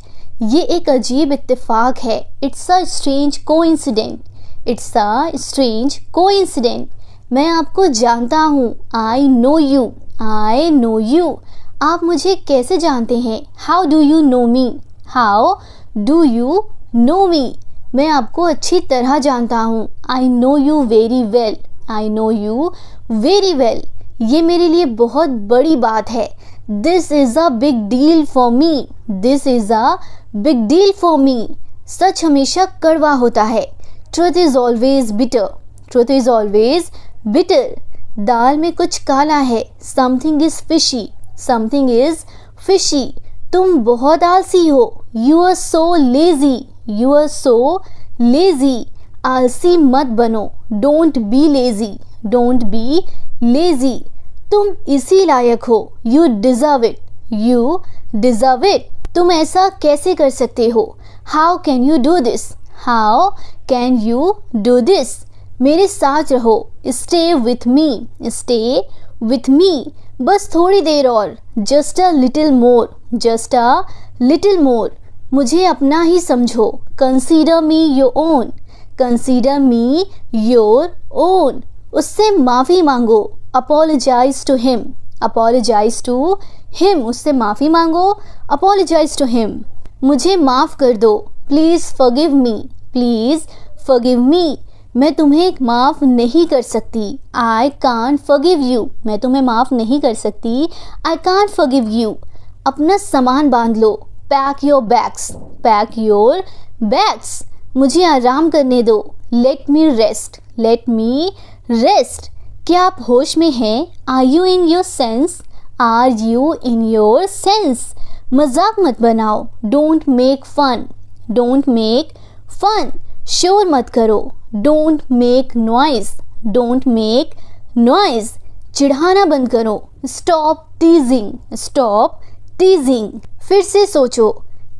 ये एक अजीब इत्तेफाक है. It's a strange coincidence, it's a strange coincidence. मैं आपको जानता हूँ. I know you, I know you. आप मुझे कैसे जानते हैं? How do you know me, how do you know me. मैं आपको अच्छी तरह जानता हूँ. I know you very well, I know you very well. ये मेरे लिए बहुत बड़ी बात है. This is a big deal for me, this is a big deal for me. सच हमेशा कड़वा होता है. Truth is always bitter, truth is always bitter. दाल में कुछ काला है. Something is fishy, something is fishy. तुम बहुत आलसी हो. You are so lazy, you are so lazy. आलसी मत बनो. Don't be lazy, don't be lazy. तुम इसी लायक हो. You deserve it, you deserve it. तुम ऐसा कैसे कर सकते हो? How can you do this, how can you do this. मेरे साथ रहो. Stay with me, stay with me. बस थोड़ी देर और. Just a little more, just a little more. मुझे अपना ही समझो. Consider me your own, consider me your own. उससे माफ़ी मांगो. Apologize to him, apologize to him. उससे माफ़ी मांगो. Apologize to him. मुझे माफ़ कर दो. Please forgive me, please forgive me. मैं तुम्हें माफ़ नहीं कर सकती। आई कांट फॉरगिव यू, मैं तुम्हें माफ़ नहीं कर सकती। I can't forgive you. अपना सामान बांध लो। Pack your bags, pack your bags. मुझे आराम करने दो। Let me rest, let me rest. क्या आप होश में हैं? Are you in your sense, are you in your sense. मजाक मत बनाओ। Don't make fun, don't make fun. शोर मत करो। Don't make noise, don't make noise. चिढ़ाना बंद करो। Stop teasing, stop teasing. फिर से सोचो।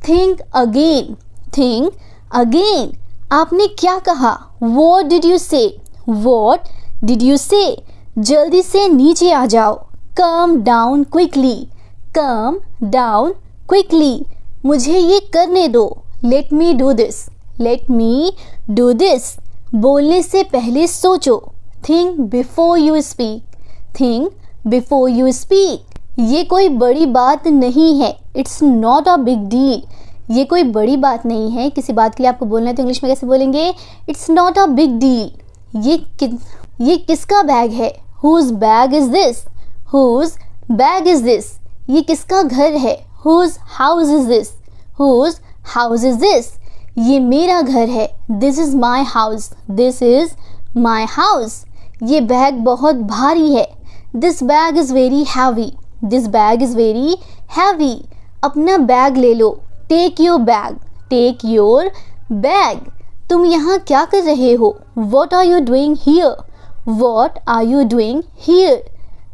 Think again, think again. आपने क्या कहा? What did you say? What did you say? जल्दी से नीचे आ जाओ। Come down quickly, come down quickly। मुझे ये करने दो। Let me do this, let me do this। बोलने से पहले सोचो। Think before you speak, think before you speak। ये कोई बड़ी बात नहीं है। It's not a big deal। ये कोई बड़ी बात नहीं है। किसी बात के लिए आपको बोलना है तो इंग्लिश में कैसे बोलेंगे? It's not a big deal. ये किसका बैग है? Whose bag is this, whose bag is this. ये किसका घर है? Whose house is this, whose house is this. ये मेरा घर है। This is my house, this is my house. ये बैग बहुत भारी है। This bag is very heavy, this bag is very heavy. अपना बैग ले लो। Take your bag, take your bag. तुम यहाँ क्या कर रहे हो? What are you doing here, what are you doing here.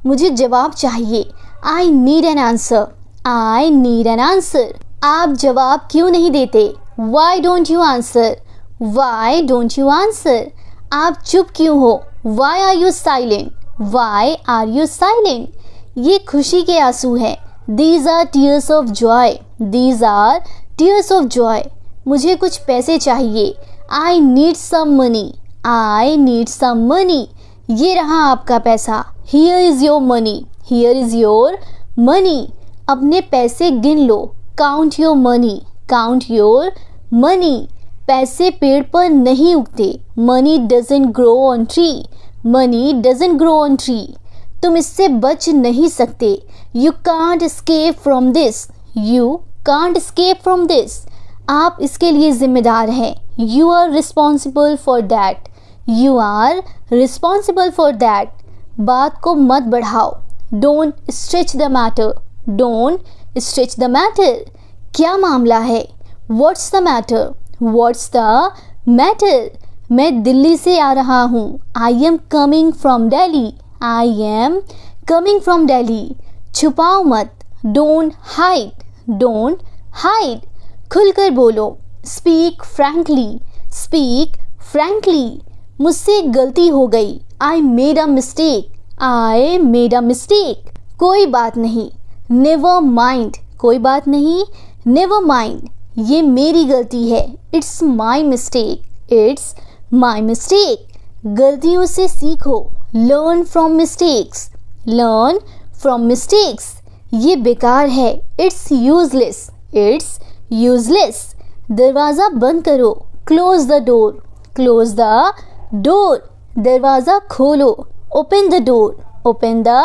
मुझे जवाब चाहिए। I need an answer, I need an answer. आप जवाब क्यों नहीं देते? Why don't you answer, why don't you answer. आप चुप क्यों हो? Why are you silent, why are you silent. ये खुशी के आंसू हैं। These are tears of joy, these are tears of joy। मुझे कुछ पैसे चाहिए। I need some money, I need some money। ये रहा आपका पैसा। Here is your money, here is your money। अपने पैसे गिन लो। Count your money, count your money। पैसे पेड़ पर नहीं उगते। Money doesn't grow on tree, money doesn't grow on tree। तुम इससे बच नहीं सकते। You can't escape from this, you can't escape from this। आप इसके लिए जिम्मेदार हैं। You are responsible for that, you are responsible for that। बात को मत बढ़ाओ। Don't stretch the matter, don't stretch the matter। क्या मामला है? What's the matter, what's the matter। मैं दिल्ली से आ रहा हूँ। I am coming from Delhi, I am coming from Delhi। छुपाओ मत। Don't hide, don't hide। खुलकर बोलो। Speak frankly, speak frankly। मुझसे गलती हो गई। I made a mistake, I made a mistake। कोई बात नहीं। Never mind, कोई बात नहीं। Never mind। ये मेरी गलती है। It's my mistake, it's my mistake। गलतियों से सीखो। Learn from mistakes, learn from mistakes। ये बेकार है। It's useless, it's useless। दरवाज़ा बंद करो। Close the door, close the door। दरवाज़ा खोलो। Open the door, open the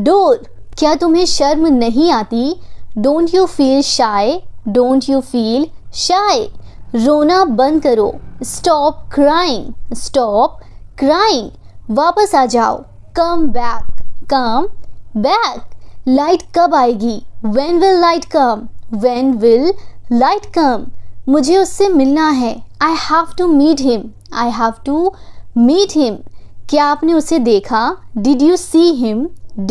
door। क्या तुम्हें शर्म नहीं आती? Don't you feel shy, don't you feel shy। रोना बंद करो। Stop crying, stop crying। वापस आ जाओ। Come back, come back। Light कब आएगी? When will light come, when will light come। मुझे उससे मिलना है। I have to meet him, I have to meet him। क्या आपने उसे देखा? Did you see him,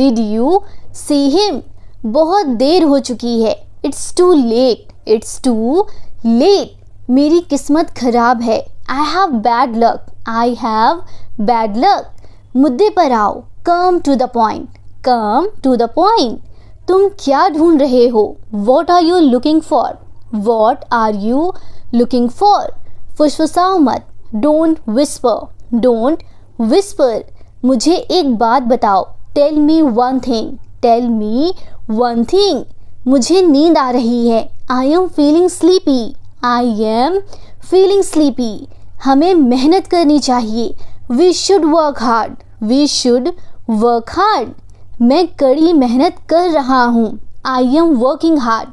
did you see him। बहुत देर हो चुकी है। It's too late, it's too late। मेरी किस्मत खराब है। I have bad luck, I have bad luck। मुद्दे पर आओ। Come to the point, come to the point। तुम क्या ढूंढ रहे हो? What are you looking for, what are you looking for। फुसफुसाओ मत। Don't whisper, don't whisper। मुझे एक बात बताओ। Tell me one thing, tell me one thing। मुझे नींद आ रही है। I am feeling sleepy, I am feeling sleepy। हमें मेहनत करनी चाहिए। We should work hard, we should work hard. मैं कड़ी मेहनत कर रहा हूँ। I am working hard,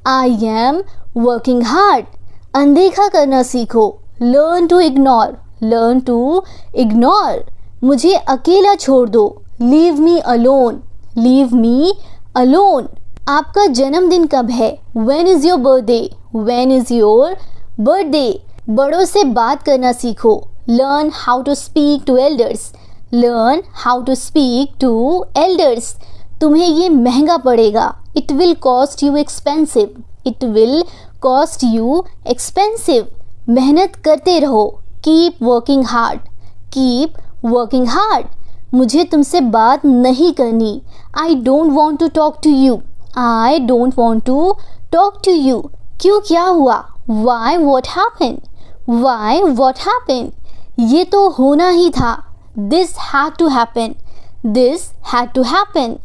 I am working hard. अनदेखा करना सीखो। Learn to ignore, learn to ignore. मुझे अकेला छोड़ दो। Leave me alone, leave me alone. आपका जन्मदिन कब है? When is your birthday, when is your birthday. बड़ों से बात करना सीखो। Learn how to speak to elders, learn how to speak to elders. तुम्हें ये महंगा पड़ेगा। It will cost you expensive, it will cost you expensive. मेहनत करते रहो। Keep working hard, keep working hard. मुझे तुमसे बात नहीं करनी। I don't want to talk to you, I don't want to talk to you. क्यों, क्या हुआ? Why, what happened, why, what happened. ये तो होना ही था। This had to happen, this had to happen.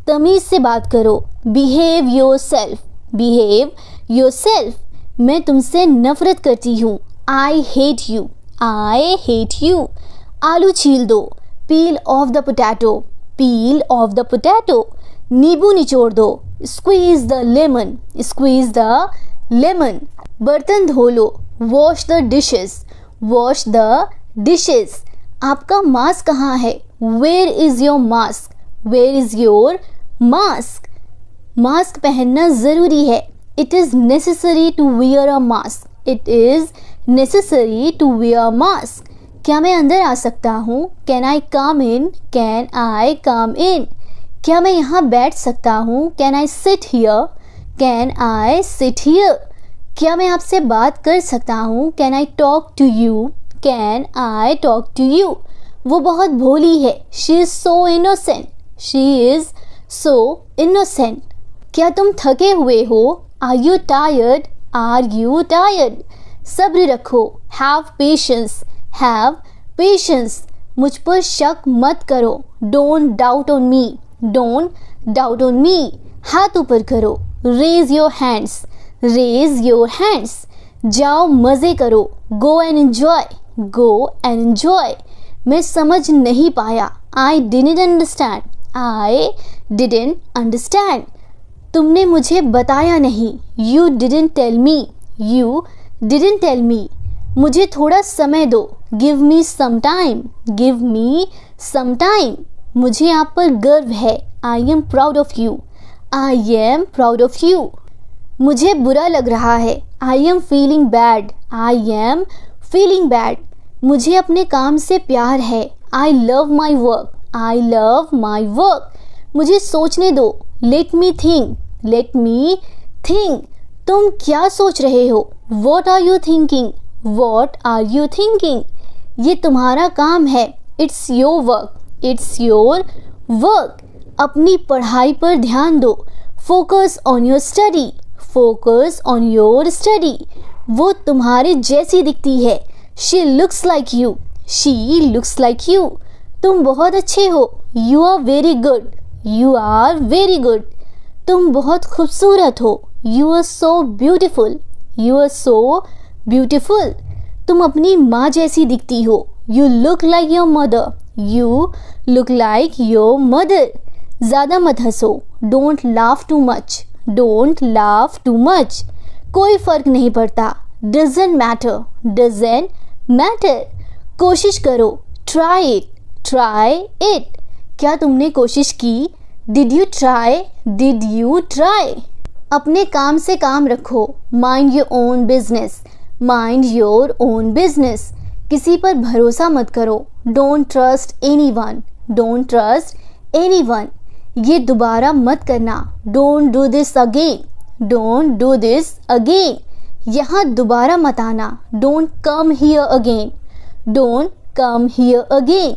तमीज़ से बात करो। Behave yourself, behave yourself. मैं तुमसे नफरत करती हूँ। I hate you, I hate you. आलू छील दो। Peel off the potato, peel off the potato. नींबू निचोड़ दो। Squeeze the lemon, squeeze the lemon. बर्तन धो लो। Wash the dishes, wash the dishes. आपका मास्क कहाँ है? Where is your mask, where is your mask. Mask पहनना ज़रूरी है। It is necessary to wear a mask, it is necessary to wear mask. क्या मैं अंदर आ सकता हूँ? Can I come in, can I come in. क्या मैं यहाँ बैठ सकता हूँ? Can I sit here, can I sit here. क्या मैं आपसे बात कर सकता हूँ? Can I talk to you, can I talk to you. वो बहुत भोली है। She is so innocent, she is so innocent. क्या तुम थके हुए हो? Are you tired, are you tired. सब्र रखो। Have patience, have patience. मुझ पर शक मत करो। Don't doubt on me, don't doubt on me. हाथ ऊपर करो। Raise your hands, raise your hands. जाओ मज़े करो। Go and enjoy, go and enjoy. मैं समझ नहीं पाया। I didn't understand, I didn't understand. तुमने मुझे बताया नहीं। You didn't tell me, you didn't tell me. मुझे थोड़ा समय दो। Give me some time, give me some time. मुझे आप पर गर्व है। I am proud of you, I am proud of you. मुझे बुरा लग रहा है। I am feeling bad, I am feeling bad. मुझे अपने काम से प्यार है। I love my work, I love my work. मुझे सोचने दो। Let me think, let me think. तुम क्या सोच रहे हो? What are you thinking, what are you thinking. ये तुम्हारा काम है। It's your work, it's your work. अपनी पढ़ाई पर ध्यान दो। Focus on your study, focus on your study. वो तुम्हारे जैसी दिखती है। She looks like you, she looks like you. तुम बहुत अच्छे हो। You are very good, you are very good. तुम बहुत खूबसूरत हो। You are so beautiful, you are so beautiful. तुम अपनी माँ जैसी दिखती हो। You look like your mother, you look like your mother. ज़्यादा मत हंसो। Don't laugh to much, don't laugh too much. कोई फ़र्क नहीं पड़ता। Doesn't matter, doesn't matter. कोशिश करो। Try it, try it. क्या तुमने कोशिश की? Did you try, did you try. अपने काम से काम रखो। Mind your own business, mind your own business. किसी पर भरोसा मत करो। Don't trust any one, don't trust any one. ये दोबारा मत करना। Don't do this again, don't do this again. यहाँ दोबारा मत आना। Don't come here again, don't come here again.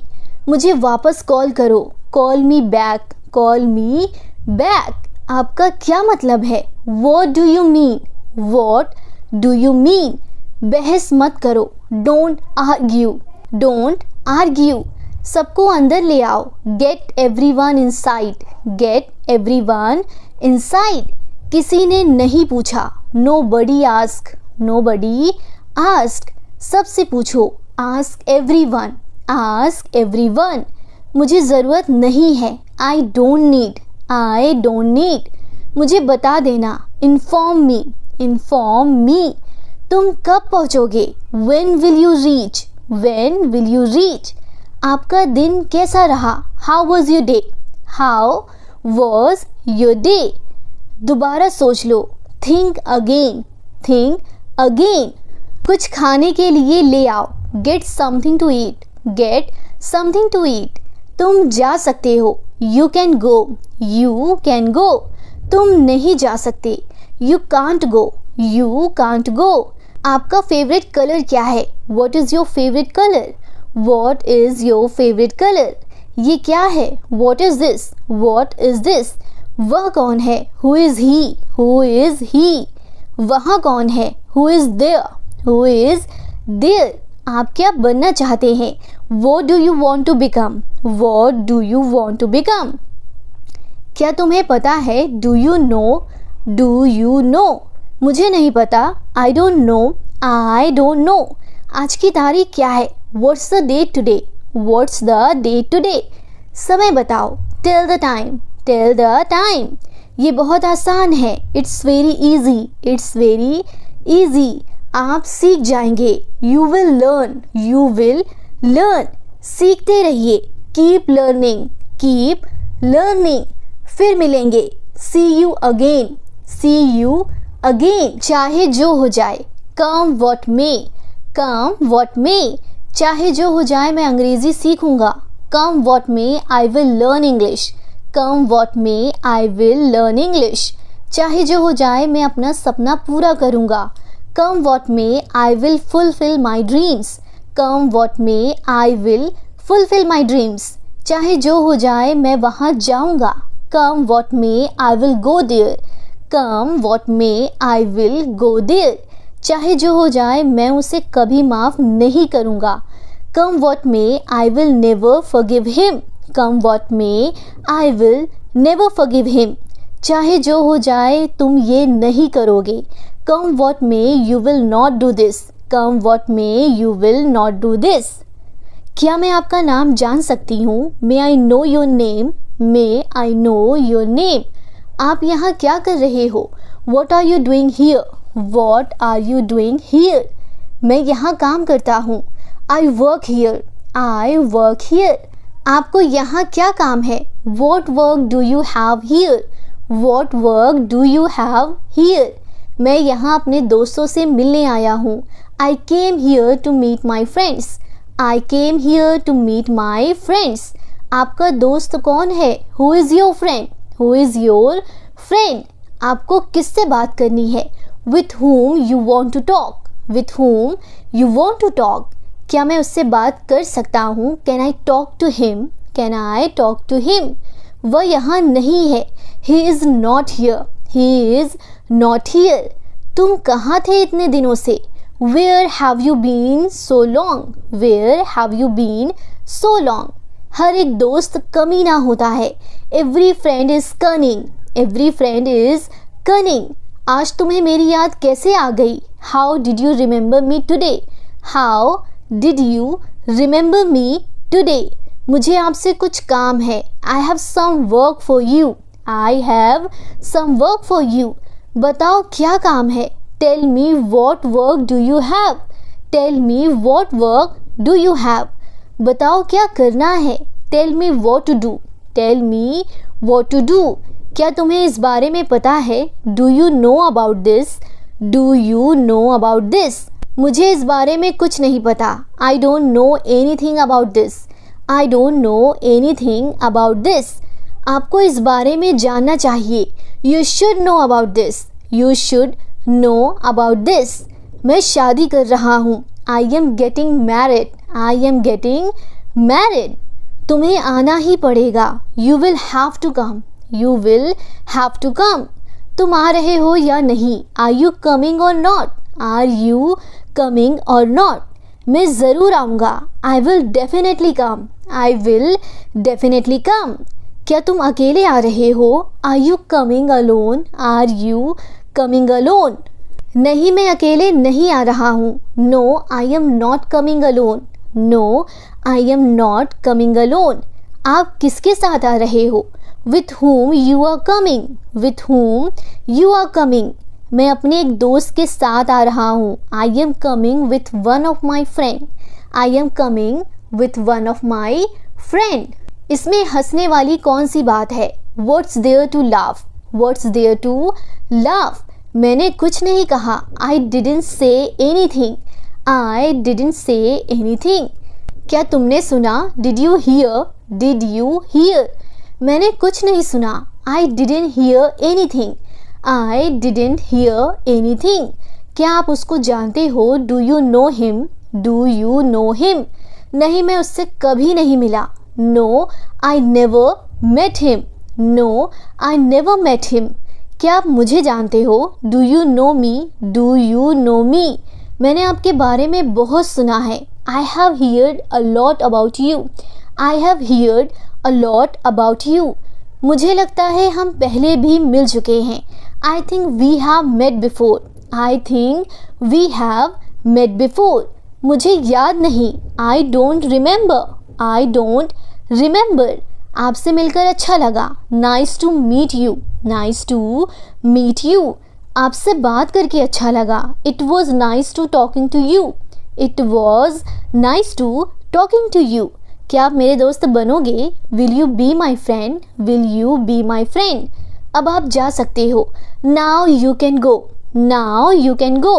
मुझे वापस कॉल करो। Call me back, call me back. आपका क्या मतलब है? What do you mean, what do you mean. बहस मत करो। Don't argue, don't argue. सबको अंदर ले आओ। Get everyone inside, get everyone inside. किसी ने नहीं पूछा। Nobody ask, nobody ask. सबसे पूछो, आस्क एवरीवन, आस्क एवरीवन। मुझे ज़रूरत नहीं है, I don't need, I don't need. मुझे बता देना, इन्फॉर्म मी, इन्फॉर्म मी। तुम कब पहुँचोगे, when will you reach, when will you reach. आपका दिन कैसा रहा, how was your day, how was your day. दोबारा सोच लो, थिंक अगेन, थिंक अगेन। कुछ खाने के लिए ले आओ, get something to eat, get something to eat. तुम जा सकते हो, you can go, you can गो। तुम नहीं जा सकते, you can't go, you can't go. आपका फेवरेट कलर क्या है, what is your favourite colour, what is your favourite colour. ये क्या है, what is this, what is this. वह कौन है, who is he, who is he. वहाँ कौन है, who is there, who is there. आप क्या बनना चाहते हैं, what do you want to become, what do you want to become. क्या तुम्हें पता है, do you know, do you know. मुझे नहीं पता, I don't know, I don't know. आज की तारीख क्या है, what's the date today, what's the date today. समय बताओ, tell the time, tell the time. ये बहुत आसान है, it's very easy, it's very easy. आप सीख जाएंगे, you will learn, you will learn. सीखते रहिए, कीप लर्निंग, कीप लर्निंग। फिर मिलेंगे, see you again, C you again. चाहे जो हो जाए, कम व्हाट मे, कम व्हाट मे। चाहे जो हो जाए मैं अंग्रेज़ी सीखूंगा, come what may I will learn English, come what may I will learn English. चाहे जो हो जाए मैं अपना सपना पूरा करूंगा, come what may I will fulfil my dreams, come what may I will fulfil my dreams. चाहे जो हो जाए मैं वहाँ जाऊँगा, come what may I will go there, come what may I will go there. चाहे जो हो जाए मैं उसे कभी माफ़ नहीं करूँगा, come what may I will never forgive him, come what may I will never forgive him. चाहे जो हो जाए तुम ये नहीं करोगे, come what may you will not do this, come what may you will not do this. क्या मैं आपका नाम जान सकती हूँ, may I know your name, may I know your name. आप यहाँ क्या कर रहे हो, what are you doing here, what are you doing here. मैं यहाँ काम करता हूँ, I work here, I work here. आपको यहाँ क्या काम है, what work do you have here, what work do you have here. मैं यहाँ अपने दोस्तों से मिलने आया हूँ, I came here to meet my friends, I came here to meet my friends. आपका दोस्त कौन है, who is your friend, who is your friend. आपको किससे बात करनी है, with whom you want to talk, with whom you want to talk. क्या मैं उससे बात कर सकता हूँ, can I talk to him, can I talk to him. वह यहाँ नहीं है, he is not here, he is not here. तुम कहाँ थे इतने दिनों से, where have you been so long, where have you been so long. हर एक दोस्त कमीना होता है, every friend is cunning, every friend is cunning. आज तुम्हें मेरी याद कैसे आ गई, how did you remember me today, how did you remember me today. मुझे आपसे कुछ काम है, I have some work for you, I have some work for you. बताओ क्या काम है, tell me what work do you have, tell me what work do you have. बताओ क्या करना है, tell me what to do, tell me what to do. क्या तुम्हें इस बारे में पता है, do you know about this, do you know about this. मुझे इस बारे में कुछ नहीं पता, I don't know anything about this, I don't know anything about this. आपको इस बारे में जानना चाहिए, you should know about this, you should know about this. मैं शादी कर रहा हूँ, I am getting married, I am getting married. तुम्हें आना ही पड़ेगा, you will have to come, you will have to come. तुम आ रहे हो या नहीं, are you coming or not, are you coming or not. मैं ज़रूर आऊँगा, I will definitely come, I will definitely come. क्या तुम अकेले आ रहे हो, are you coming alone, are you coming alone. नहीं मैं अकेले नहीं आ रहा हूँ, no I am not coming alone, no I am not coming alone. आप किसके साथ आ रहे हो, with whom you are coming, with whom you are coming. मैं अपने एक दोस्त के साथ आ रहा हूँ, I am coming with one of my friend, I am coming with one of my friend. इसमें हंसने वाली कौन सी बात है, what's there to laugh, what's there to laugh. मैंने कुछ नहीं कहा, I didn't say anything, I didn't say anything. क्या तुमने सुना, did you hear, did you hear. मैंने कुछ नहीं सुना, I didn't hear anything, I didn't hear anything. क्या आप उसको जानते हो, do you know him, do you know him. नहीं मैं उससे कभी नहीं मिला, no I never met him, no I never met him. क्या आप मुझे जानते हो, do you know me, do you know me. मैंने आपके बारे में बहुत सुना है, I have heard a lot about you, I have heard a lot about you. मुझे लगता है हम पहले भी मिल चुके हैं, I think we have met before, I think we have met before. मुझे याद नहीं, I don't remember, I don't remember. आपसे मिलकर अच्छा लगा, nice to meet you, nice to meet you. आपसे बात करके अच्छा लगा, it was nice to talking to you, it was nice to talking to you. क्या आप मेरे दोस्त बनोगे, will you be my friend, will you be my friend. अब आप जा सकते हो, now you can go, now you can go.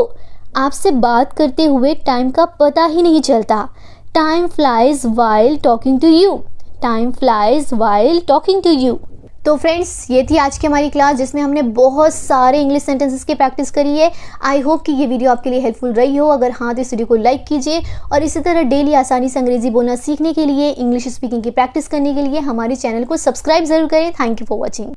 आपसे बात करते हुए टाइम का पता ही नहीं चलता, time flies while talking to you, time flies while talking to you. तो फ्रेंड्स ये थी आज की हमारी क्लास जिसमें हमने बहुत सारे इंग्लिश सेंटेंसेस की प्रैक्टिस करी है। आई होप कि ये वीडियो आपके लिए हेल्पफुल रही हो। अगर हाँ तो इस वीडियो को लाइक कीजिए और इसी तरह डेली आसानी से अंग्रेजी बोलना सीखने के लिए, इंग्लिश स्पीकिंग की प्रैक्टिस करने के लिए हमारे चैनल को सब्सक्राइब जरूर करें। Thank you for watching.